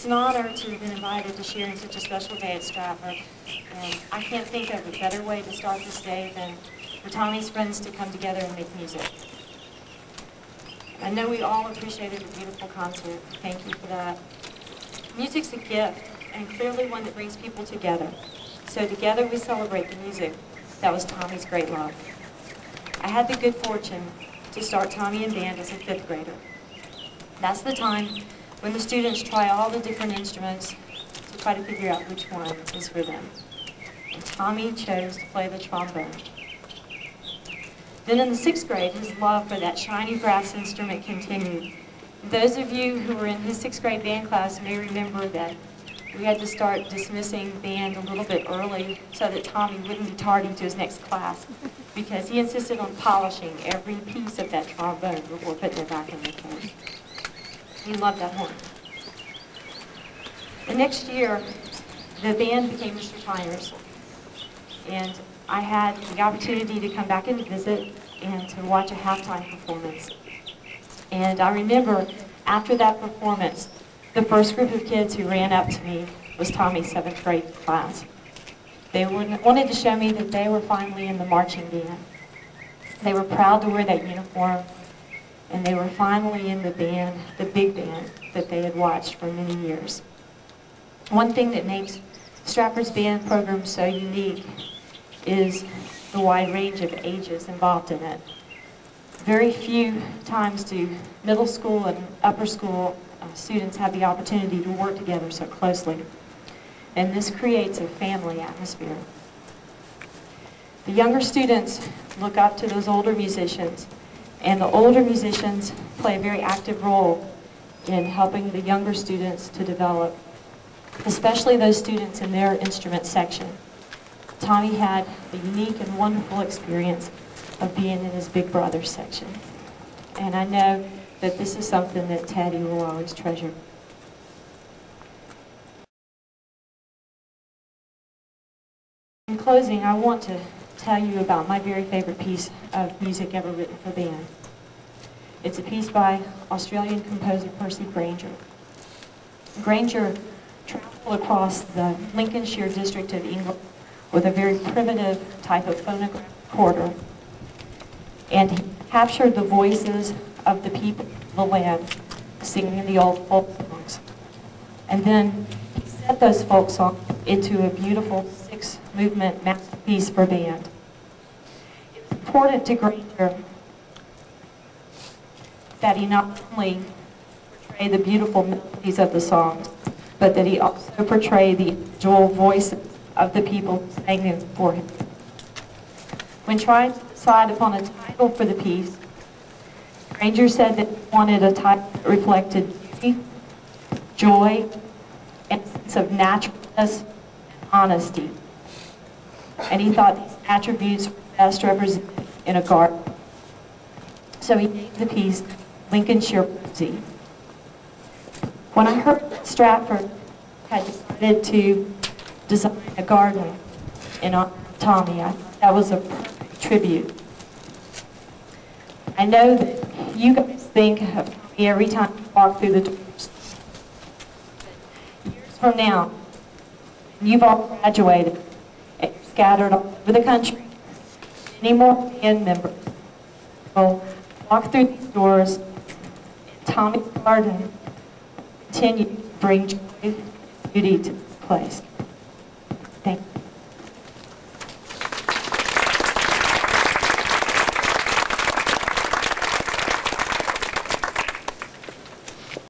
It's an honor to have been invited to share in such a special day at Stratford, and I can't think of a better way to start this day than for Tommy's friends to come together and make music. I know we all appreciated the beautiful concert. Thank you for that. Music's a gift, and clearly one that brings people together. So together we celebrate the music that was Tommy's great love. I had the good fortune to start Tommy in band as a 5th grader. That's the time when the students try all the different instruments to try to figure out which one is for them. And Tommy chose to play the trombone. Then in the 6th grade, his love for that shiny brass instrument continued. Those of you who were in his 6th grade band class may remember that we had to start dismissing band a little bit early so that Tommy wouldn't be tardy to his next class, because he insisted on polishing every piece of that trombone before putting it back in the case. He loved that horn. The next year, the band became Mr. Tyner's, and I had the opportunity to come back and visit and to watch a halftime performance. And I remember after that performance, the first group of kids who ran up to me was Tommy's 7th grade class. They wanted to show me that they were finally in the marching band. They were proud to wear that uniform, and they were finally in the band, the big band that they had watched for many years. One thing that makes Stratford's band program so unique is the wide range of ages involved in it. Very few times do middle school and upper school students have the opportunity to work together so closely. And this creates a family atmosphere. The younger students look up to those older musicians, and the older musicians play a very active role in helping the younger students to develop, especially those students in their instrument section. Tommy had the unique and wonderful experience of being in his big brother section. And I know that this is something that Teddy will always treasure. In closing, I want to tell you about my very favorite piece of music ever written for band. It's a piece by Australian composer Percy Grainger. Grainger traveled across the Lincolnshire district of England with a very primitive type of phonograph recorder, and he captured the voices of the people of the land singing the old folk songs. And then he set those folk songs into a beautiful 6-movement masterpiece for band. It was important to Grainger that he not only portray the beautiful melodies of the songs, but that he also portray the individual voices of the people who sang them for him. When trying to decide upon a title for the piece, Grainger said that he wanted a title that reflected beauty, joy, and a sense of naturalness and honesty. And he thought these attributes were best represented in a garden. So he named the piece Lincolnshire Posy. When I heard that Stratford had decided to design a garden in honor of Tommy, I thought that was a perfect tribute. I know that you guys think of Tommy every time you walk through the doors. Years from now, you've all graduated and you're scattered all over the country. Many more band members will walk through these doors, and Tommy's garden will continue to bring joy and beauty to this place. Thank you.